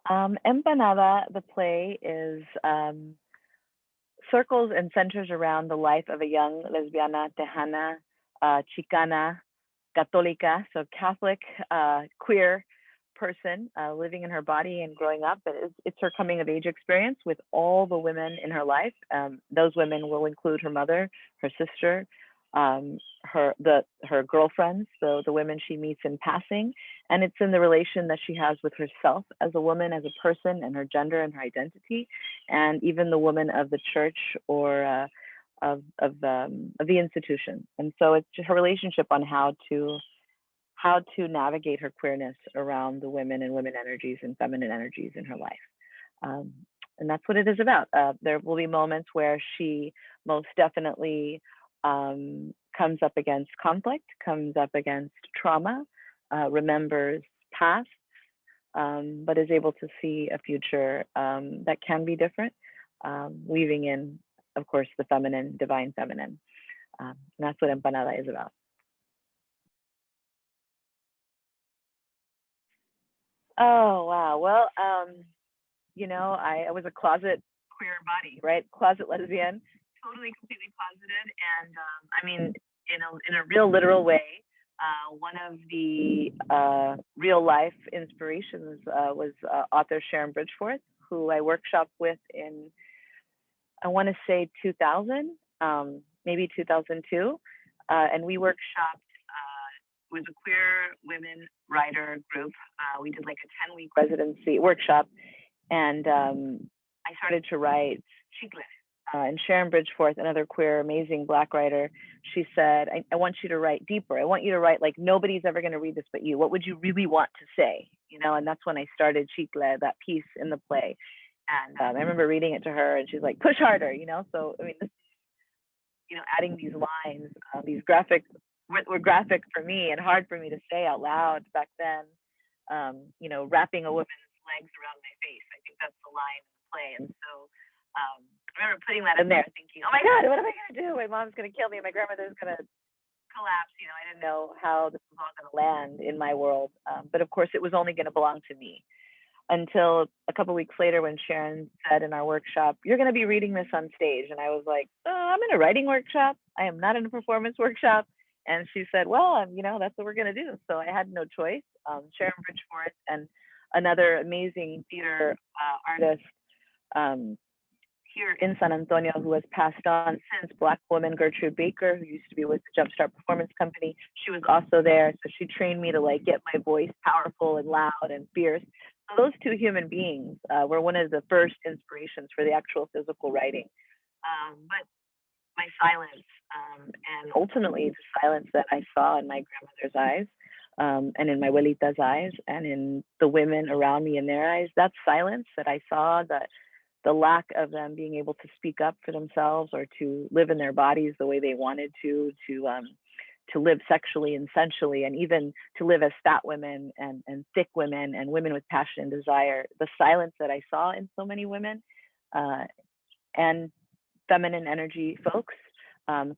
Empanada, the play, is circles and centers around the life of a young lesbiana, tejana, chicana, católica, so Catholic, queer person living in her body and growing up. It's her coming of age experience with all the women in her life. Those women will include her mother, her sister, her girlfriends, so the women she meets in passing, and it's in the relation that she has with herself as a woman, as a person, and her gender and her identity, and even the woman of the church or of the institution. And so it's her relationship on how to navigate her queerness around the women and women energies and feminine energies in her life. Um, and that's what it is about. There will be moments where she most definitely comes up against conflict, comes up against trauma, remembers past, but is able to see a future that can be different, weaving in, of course, the feminine, divine feminine. And that's what Empanada is about. Oh, wow. Well, I was a closet queer body, right? Closet lesbian, totally, completely closeted. And I mean, in a real literal way, one of the real life inspirations was author Sharon Bridgeforth, who I workshopped with in, I want to say 2000, maybe 2002. And we workshopped, it was a queer women writer group. We did like a 10-week residency workshop, and I started to write Chicle. And Sharon Bridgeforth, another queer, amazing Black writer, she said, I want you to write deeper. I want you to write like nobody's ever going to read this but you. What would you really want to say? And that's when I started Chicle, that piece in the play. And I remember reading it to her, and she's like, push harder. So, I mean, adding these lines, these were graphic for me and hard for me to say out loud back then. Wrapping a woman's legs around my face. I think that's the line in the play. And so I remember putting that in there thinking, oh my God, what am I going to do? My mom's going to kill me. My grandmother's going to collapse. I didn't know how this was all going to land in my world. But of course, it was only going to belong to me until a couple of weeks later when Sharon said in our workshop, you're going to be reading this on stage. And I was like, oh, I'm in a writing workshop. I am not in a performance workshop. And she said, well, that's what we're going to do. So I had no choice. Sharon Bridgeforth and another amazing theater artist here in San Antonio who has passed on since, Black woman Gertrude Baker, who used to be with the Jumpstart Performance Company. She was also there. So she trained me to get my voice powerful and loud and fierce. So those two human beings were one of the first inspirations for the actual physical writing. But my silence, and ultimately the silence that I saw in my grandmother's eyes, and in my abuelita's eyes, and in the women around me in their eyes, that silence that I saw, the lack of them being able to speak up for themselves or to live in their bodies the way they wanted to live sexually and sensually, and even to live as fat women and thick women and women with passion and desire. The silence that I saw in so many women and feminine energy folks,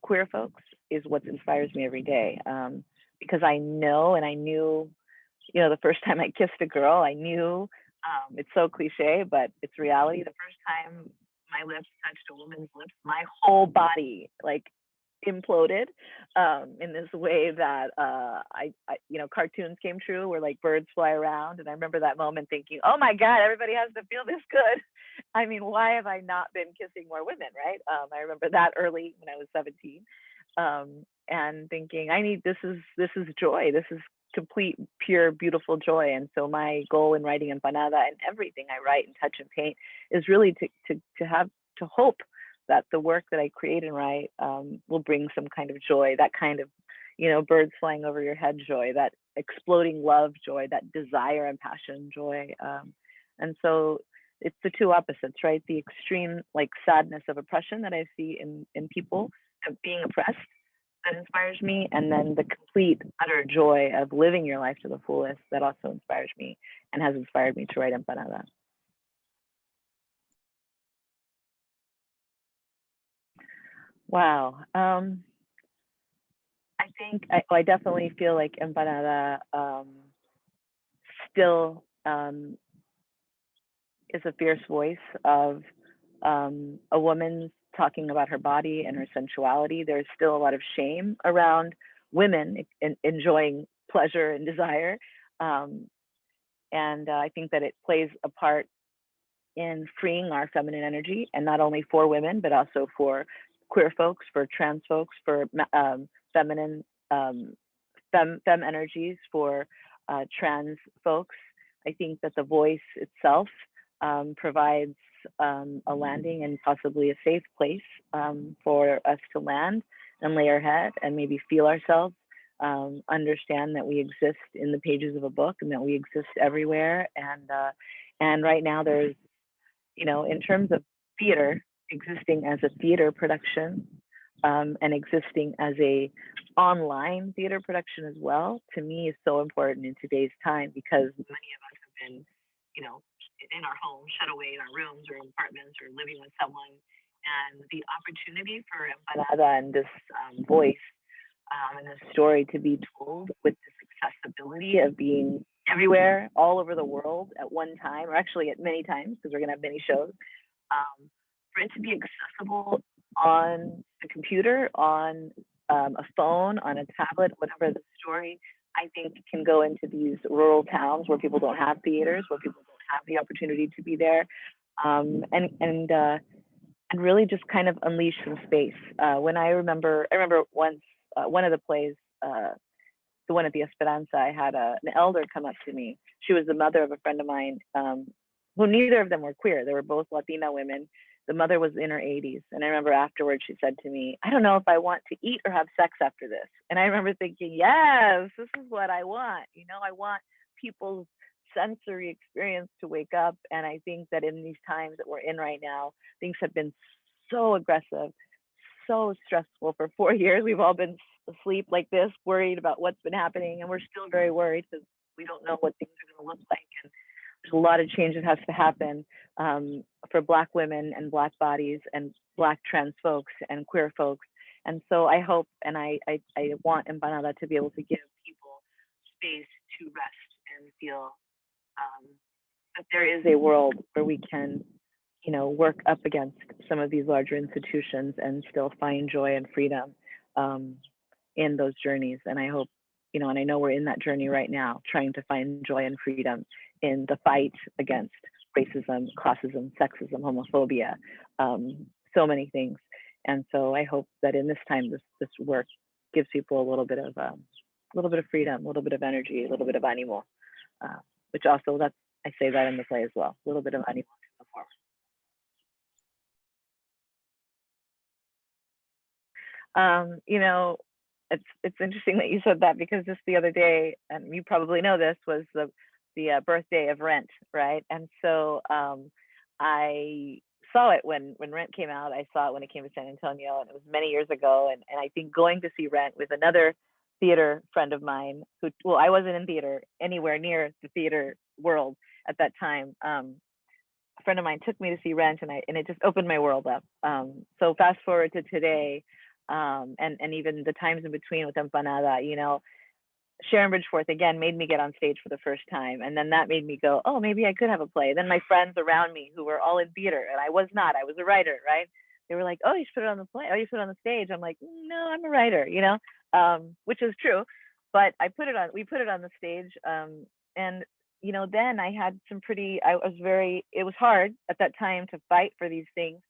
queer folks, is what inspires me every day. Because I know, and I knew, the first time I kissed a girl, I knew, it's so cliche, but it's reality. The first time my lips touched a woman's lips, my whole body imploded in this way that I cartoons came true where birds fly around. And I remember that moment thinking, oh my God, everybody has to feel this good. I mean, why have I not been kissing more women, right? I remember that early when I was 17, and thinking, this is joy. This is complete, pure, beautiful joy. And so my goal in writing Empanada and everything I write and touch and paint is really to hope that the work that I create and write will bring some kind of joy, that kind of, birds flying over your head joy, that exploding love joy, that desire and passion joy. And so it's the two opposites, right? The extreme sadness of oppression that I see in people of being oppressed, that inspires me, and then the complete utter joy of living your life to the fullest that also inspires me and has inspired me to write Empanada. Wow. I think I definitely feel like Empanada still is a fierce voice of a woman talking about her body and her sensuality. There's still a lot of shame around women enjoying pleasure and desire. Um, and I think that it plays a part in freeing our feminine energy, and not only for women, but also for queer folks, for trans folks, for feminine fem energies, for trans folks. I think that the voice itself provides a landing and possibly a safe place for us to land and lay our head and maybe feel ourselves, understand that we exist in the pages of a book and that we exist everywhere. And right now there's, in terms of theater, existing as a theater production, and existing as a online theater production as well, to me is so important in today's time, because many of us have been, in our homes, shut away in our rooms or apartments or living with someone. And the opportunity for Empanada and this voice and this story to be told with this accessibility of being everywhere, all over the world at one time, or actually at many times, because we're going to have many shows, for it to be accessible on a computer, on a phone, on a tablet, whatever the story, I think can go into these rural towns where people don't have theaters, where people don't have the opportunity to be there, and really just kind of unleash some space. When I remember once one of the plays, the one at the Esperanza, I had an elder come up to me. She was the mother of a friend of mine, who neither of them were queer. They were both Latina women. The mother was in her 80s. And I remember afterwards, she said to me, I don't know if I want to eat or have sex after this. And I remember thinking, yes, this is what I want. I want people's sensory experience to wake up. And I think that in these times that we're in right now, things have been so aggressive, so stressful. For 4 years, we've all been asleep like this, worried about what's been happening. And we're still very worried because we don't know what things are going to look like. And there's a lot of change that has to happen for Black women and Black bodies and Black trans folks and queer folks. And so I hope, and I want Empanada to be able to give people space to rest and feel that there is a world where we can, work up against some of these larger institutions and still find joy and freedom in those journeys. And I hope, and I know we're in that journey right now, trying to find joy and freedom in the fight against racism, classism, sexism, homophobia, so many things. And so I hope that in this time, this work gives people a little bit of freedom, a little bit of energy, a little bit of animo, which also I say that in the play as well, a little bit of animo to go forward. It's interesting that you said that, because just the other day, and you probably know this, was the birthday of Rent, right? And so I saw it when Rent came out. I saw it when it came to San Antonio, and it was many years ago. And I think going to see Rent with another theater friend of mine, who, I wasn't in theater anywhere near the theater world at that time. A friend of mine took me to see Rent, and it just opened my world up. So fast forward to today, and even the times in between with Empanada, Sharon Bridgeforth again made me get on stage for the first time. And then that made me go, oh, maybe I could have a play. Then my friends around me who were all in theater, and I was not, I was a writer, right? They were like, oh, you should put it on the play. Oh, you should put it on the stage. I'm like, no, I'm a writer, which is true. But we put it on the stage. And, then I had it was hard at that time to fight for these things,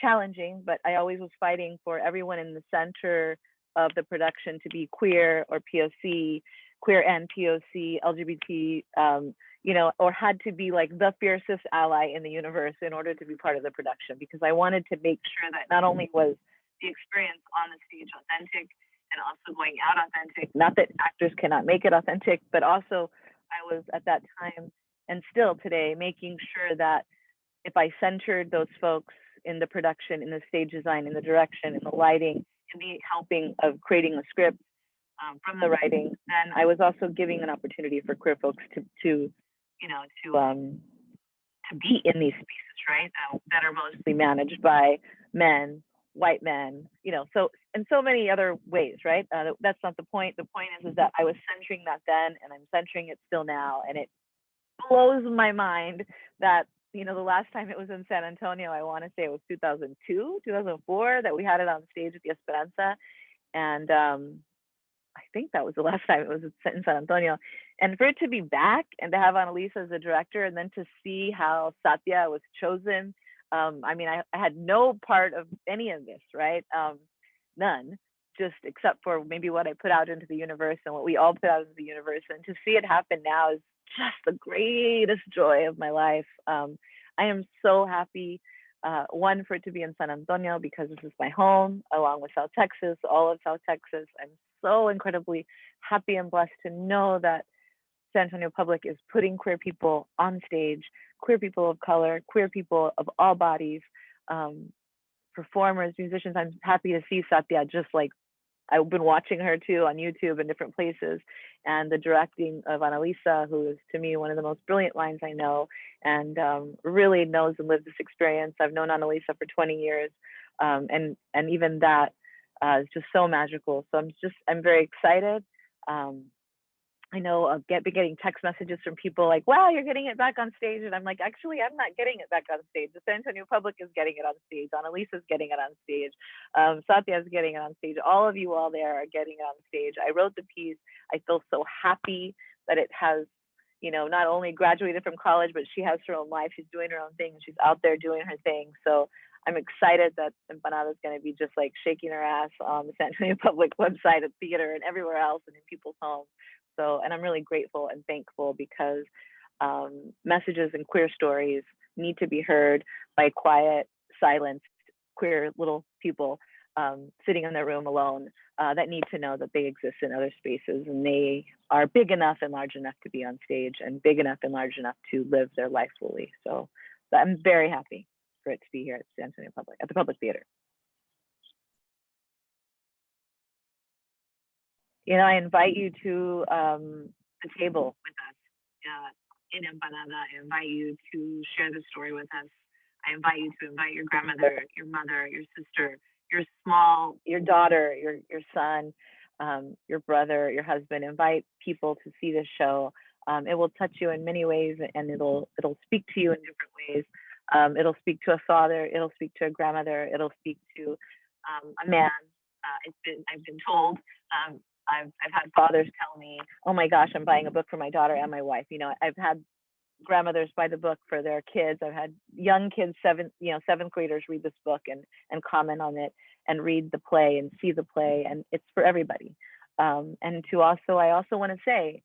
challenging, but I always was fighting for everyone in the center of the production to be queer or POC, queer and POC, LGBT, or had to be like the fiercest ally in the universe in order to be part of the production, because I wanted to make sure that not only was the experience on the stage authentic and also going out authentic, not that actors cannot make it authentic, but also I was at that time and still today making sure that if I centered those folks in the production, in the stage design, in the direction, in the lighting, in the helping of creating a script from the writing, then I was also giving an opportunity for queer folks to be in these spaces, right? That are mostly managed by men, white men, so in so many other ways, right? That's not the point. The point is that I was centering that then, and I'm centering it still now, and it blows my mind that the last time it was in San Antonio, I want to say it was 2002, 2004 that we had it on stage at the Esperanza. And I think that was the last time it was in San Antonio. And for it to be back and to have Annalisa as a director, and then to see how Satya was chosen. I mean, I had no part of any of this, right? None, just except for maybe what I put out into the universe and what we all put out into the universe. And to see it happen now is just the greatest joy of my life. I am so happy, one, for it to be in San Antonio because this is my home, along with South Texas, all of South Texas. I'm so incredibly happy and blessed to know that San Antonio Public is putting queer people on stage, queer people of color, queer people of all bodies, performers, musicians. I'm happy to see Satya, just like I've been watching her too on YouTube and different places, and the directing of Annalisa, who is to me one of the most brilliant minds I know, and really knows and lives this experience. I've known Annalisa for 20 years, and even that is just so magical. So I'm very excited. I know I've been getting text messages from people like, wow, you're getting it back on stage. And I'm like, actually, I'm not getting it back on stage. The San Antonio Public is getting it on stage. Annalisa's getting it on stage. Satya is getting it on stage. All of you all there are getting it on stage. I wrote the piece. I feel so happy that it has, not only graduated from college, but she has her own life. She's doing her own thing. She's out there doing her thing. So I'm excited that Empanada is going to be just like shaking her ass on the San Antonio Public website and theater and everywhere else and in people's homes. So, and I'm really grateful and thankful because messages and queer stories need to be heard by quiet, silenced, queer little people sitting in their room alone that need to know that they exist in other spaces, and they are big enough and large enough to be on stage, and big enough and large enough to live their life fully. So I'm very happy for it to be here at San Antonio Public, at the Public Theater. I invite you to the table with us in Empanada. I invite you to share the story with us. I invite you to invite your grandmother, your mother, your sister, your daughter, your son, your brother, your husband. Invite people to see this show. It will touch you in many ways, and it'll speak to you in different ways. It'll speak to a father. It'll speak to a grandmother. It'll speak to a man. I've been told. I've had fathers tell me, "Oh my gosh, I'm buying a book for my daughter and my wife." I've had grandmothers buy the book for their kids. I've had young kids, seventh graders, read this book and comment on it and read the play and see the play, and it's for everybody. And I also want to say,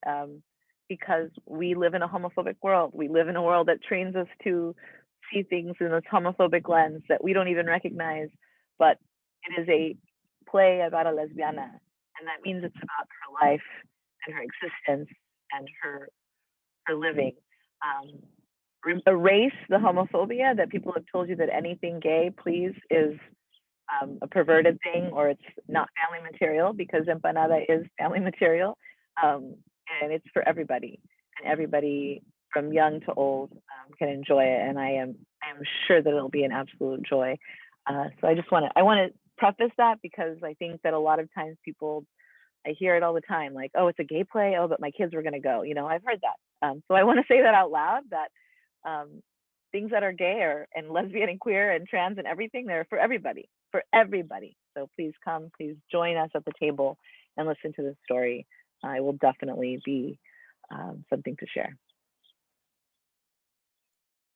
because we live in a homophobic world, we live in a world that trains us to see things in this homophobic lens that we don't even recognize, but it is a play about a lesbiana. And that means it's about her life and her existence and her living. Erase the homophobia that people have told you that anything gay, please, is a perverted thing or it's not family material, because Empanada is family material, and it's for everybody, and everybody from young to old can enjoy it. And I am sure that it'll be an absolute joy. So I want to preface that, because I think that a lot of times I hear it all the time, like, oh, it's a gay play, oh, but my kids were going to go. I've heard that. So I want to say that out loud, that things that are gay and lesbian and queer and trans and everything, they're for everybody. So please come, please join us at the table and listen to this story. It will definitely be something to share.